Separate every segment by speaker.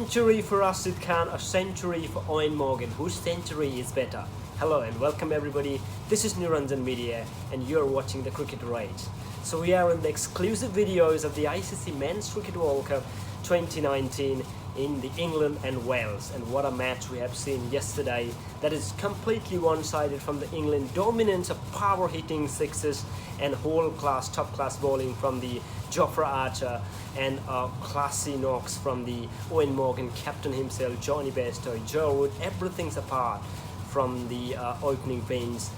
Speaker 1: century for Rashid Khan, a century for Eoin Morgan. Whose century is better? Hello and welcome everybody. This is Niranjan Media and you're watching the Cricket Rage. So we are in the exclusive videos of the ICC Men's Cricket World Cup 2019 in the England and Wales. And what a match we have seen yesterday. That is completely one-sided from the England dominance of power-hitting sixes and whole-class, top-class bowling from the Jofra Archer and classy knocks from the Eoin Morgan captain himself, Jonny Bairstow, Joe Root. Everything's apart from the opening bins.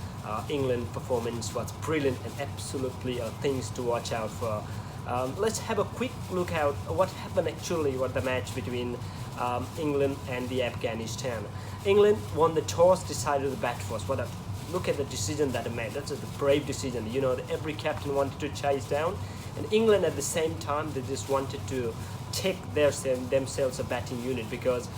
Speaker 1: England performance was brilliant and absolutely things to watch out for. Let's have a quick look at what happened actually, what the match between England and the Afghanistan. England won the toss, decided to bat first. Look at the decision that they made. That's a brave decision. You know, every captain wanted to chase down, and England at the same time they just wanted to take themselves a batting unit, because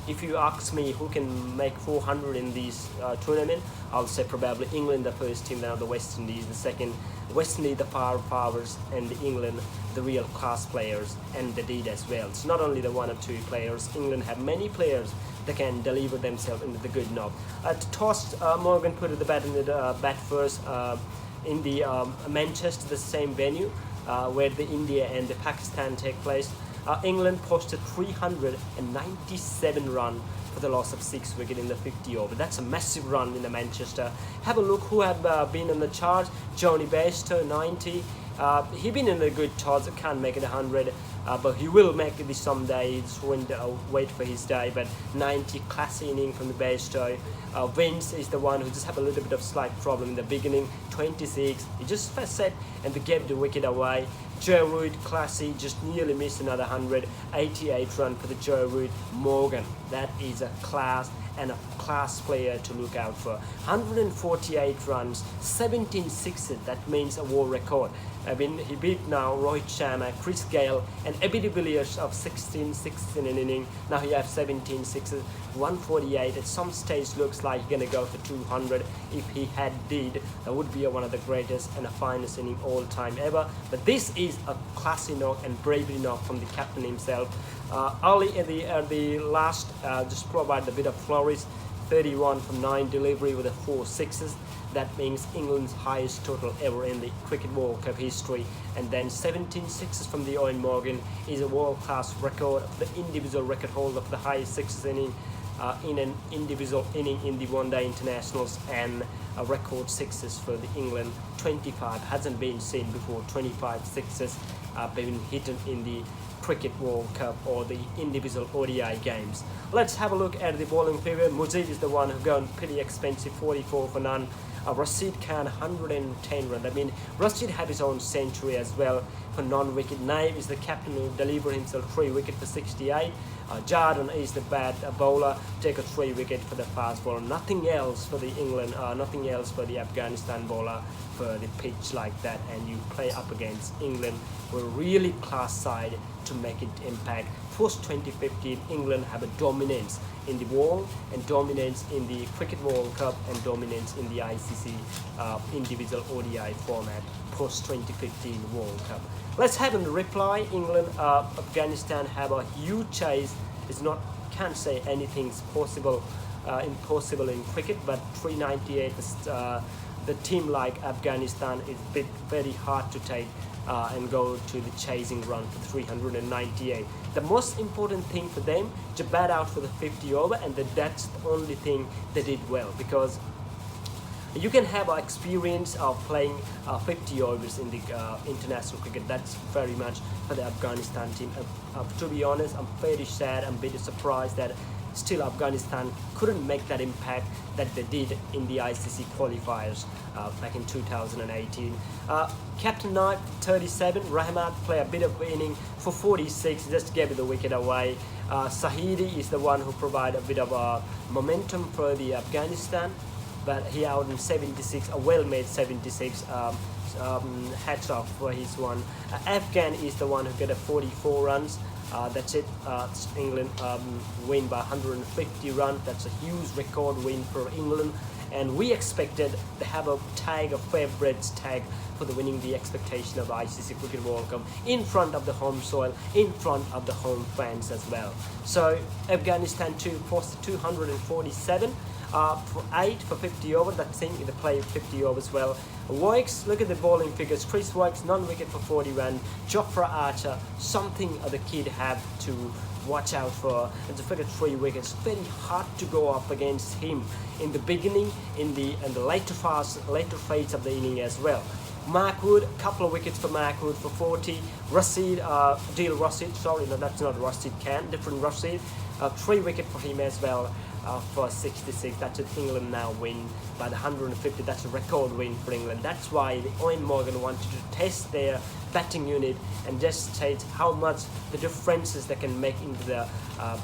Speaker 1: if you ask me who can make 400 in this tournament, I'll say probably England, the first team, now the West Indies the second. West Indies the powers, and the England the real class players, and they did as well. It's not only the one or two players. England have many players that can deliver themselves into the good knock. Tossed, Morgan put the bat in the bat first in the Manchester, the same venue where the India and the Pakistan take place. England posted 397 runs for the loss of 6 wickets in the 50 over. That's a massive run in the Manchester. Have a look who have been on the chart. Jonny Bairstow 90. He been in the good charts. Can't make it 100, but he will make it someday. Just wait for his day. But 90, classy inning from the Bairstow. Vince is the one who just have a little bit of slight problem in the beginning. 26, he just first set and they gave the wicket away. Joe Root, classy, just nearly missed another 100. 88 run for the Joe Root. Morgan, that is a class and a class player to look out for. 148 runs, 17 sixes, that means a world record. I mean, he beat now Rohit Sharma, Chris Gale and Abby de Villiers of 16 sixes in an inning. Now he has 17 sixes, 148. At some stage looks like he's gonna go for 200. If he did, that would be one of the greatest and the finest inning all time ever. But this is a classy knock and bravery knock from the captain himself. Early at the last, just provide a bit of flourish. 31 from 9 delivery with 4 sixes. That means England's highest total ever in the Cricket World Cup history. And then 17 sixes from the Eoin Morgan is a world-class record, the individual record holder of the highest sixes inning in an individual inning in the one-day internationals, and a record sixes for the England. 25 hasn't been seen before. 25 sixes been hidden in the Cricket World Cup or the individual ODI games. Let's have a look at the bowling period. Mujib is the one who gone pretty expensive, 44 for none. Rashid Khan 110 runs. I mean, Rashid had his own century as well for non-wicket. Naib is the captain who delivered himself 3 wickets for 68. Jardine is the bad bowler, take a 3 wicket for the fast bowler. Nothing else for the England, nothing else for the Afghanistan bowler for the pitch like that. And you play up against England, who are really class side to make it impact. Post 2015, England have a dominance in the world and dominance in the Cricket World Cup and dominance in the ICC individual ODI format post 2015 World Cup. Let's have a reply. England, Afghanistan have a huge chase. It's not, can't say anything's possible, impossible in cricket, but 398 the team like Afghanistan is very hard to take and go to the chasing run for 398. The most important thing for them to bat out for the 50 over, and that's the only thing they did well, because you can have an experience of playing 50 overs in the international cricket. That's very much for the Afghanistan team. To be honest, I'm very sad, I'm very surprised that still Afghanistan couldn't make that impact that they did in the ICC qualifiers back in 2018. Captain Knight 37, Rahmat play a bit of inning for 46, just gave the wicket away. Sahidi is the one who provided a bit of momentum for the Afghanistan, but he out in 76, a well-made 76. Hats off for his one. Afghan is the one who got a 44 runs. That's it. England win by 150 runs. That's a huge record win for England. and we expected to have a tag, a favourites tag for the winning the expectation of the ICC Cricket World Cup in front of the home soil, in front of the home fans as well. So Afghanistan 2 posted 247 for 8 for 50 over. That thing they play 50 over as well. Wokes, look at the bowling figures. Chris Wokes, non-wicket for 41. Jofra Archer, something the kid have to watch out for. And to figure 3 wickets, very hard to go up against him in the beginning, in the later phase of the inning as well. Mark Wood, a couple of wickets for Mark Wood for 40. Rashid, Deal Rashid, sorry, no, that's not Rashid Khan, different Rashid. 3 wicket for him as well for 66. That's it. England now win by the 150. That's a record win for England. That's why the Eoin Morgan wanted to test their batting unit and just state how much the differences they can make into the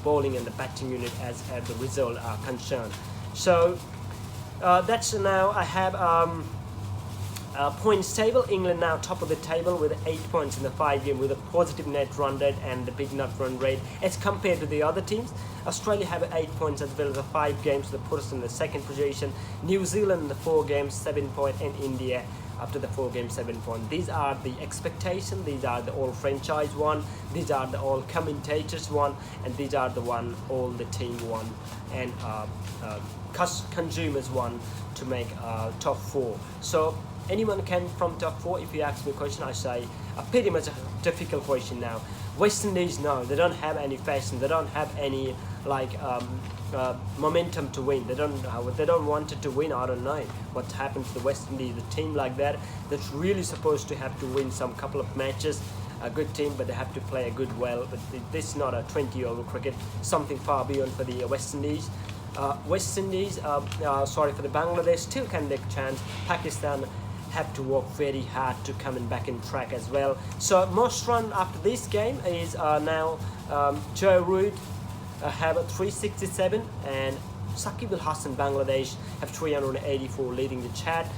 Speaker 1: bowling and the batting unit as the result are concerned. So that's now I have points table. England now top of the table with 8 points in the 5 game with a positive net run rate and the big net run rate as compared to the other teams. Australia have 8 points as well as the 5 games, so they put us in the second position. New Zealand in the 4 games 7 points, and India after the 4 games 7 points. These are the expectation, these are the all franchise one, these are the all commentators one, and these are the one all the team one and consumers one to make top 4. So anyone can from top 4. If you ask me a question, I say pretty much a difficult question now. West Indies, no, they don't have any fashion, they don't have any like momentum to win. They don't want it to win. I don't know what happened to the West Indies. The team like that's really supposed to have to win some couple of matches. A good team, but they have to play a good well. But this is not a 20 over cricket. Something far beyond for the West Indies. West Indies, sorry for the Bangladesh, still can take a chance. Pakistan have to work very hard to coming back in track as well. So most run after this game is now Joe Root have a 367 and Saqib Al Hasan Bangladesh have 384 leading the chat.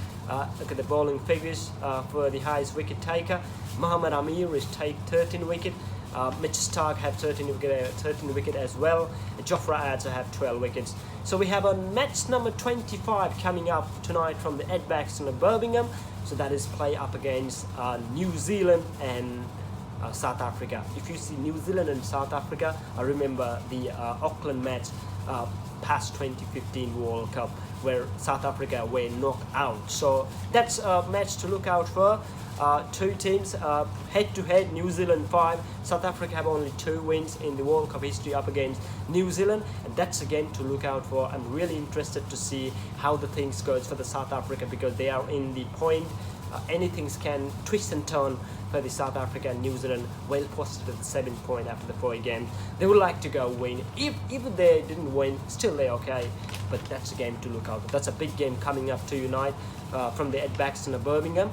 Speaker 1: Look at the bowling figures for the highest wicket taker. Mohammad Amir is take 13 wicket. Mitch Stark have 13 wicket as well. Jofra Archer have 12 wickets. So we have a match number 25 coming up tonight from the Edgbaston of Birmingham. So that is play up against New Zealand and South Africa. If you see New Zealand and South Africa, I remember the Auckland match past 2015 World Cup where South Africa were knocked out. So that's a match to look out for. 2 teams head to head. New Zealand 5, South Africa have only 2 wins in the World Cup history up against New Zealand, and that's again to look out for. I'm really interested to see how the things goes for the South Africa because they are in the point. Anything can twist and turn for the South Africa and New Zealand. Well posted at the 7 point after the 4 games. They would like to go win. If they didn't win, still they're okay. But that's a game to look out for. That's a big game coming up to unite from the Edgbaston of Birmingham.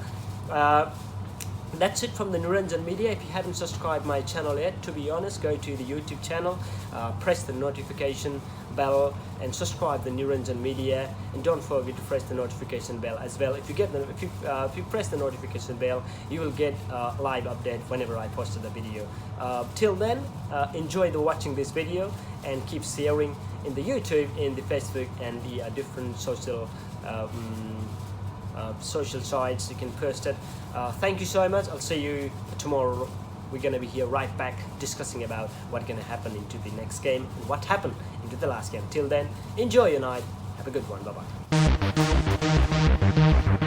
Speaker 1: That's it from the Niranjan Media. If you haven't subscribed my channel yet, to be honest, go to the YouTube channel, press the notification bell and subscribe the Niranjan Media, and don't forget to press the notification bell as well. If you press the notification bell, you will get live update whenever I posted the video. Till then, enjoy watching this video and keep sharing in the YouTube, in the Facebook and the different social sites you can post it. Thank you so much. I'll see you tomorrow. We're going to be here right back discussing about what's going to happen into the next game and what happened into the last game. Till then, enjoy your night. Have a good one. Bye bye.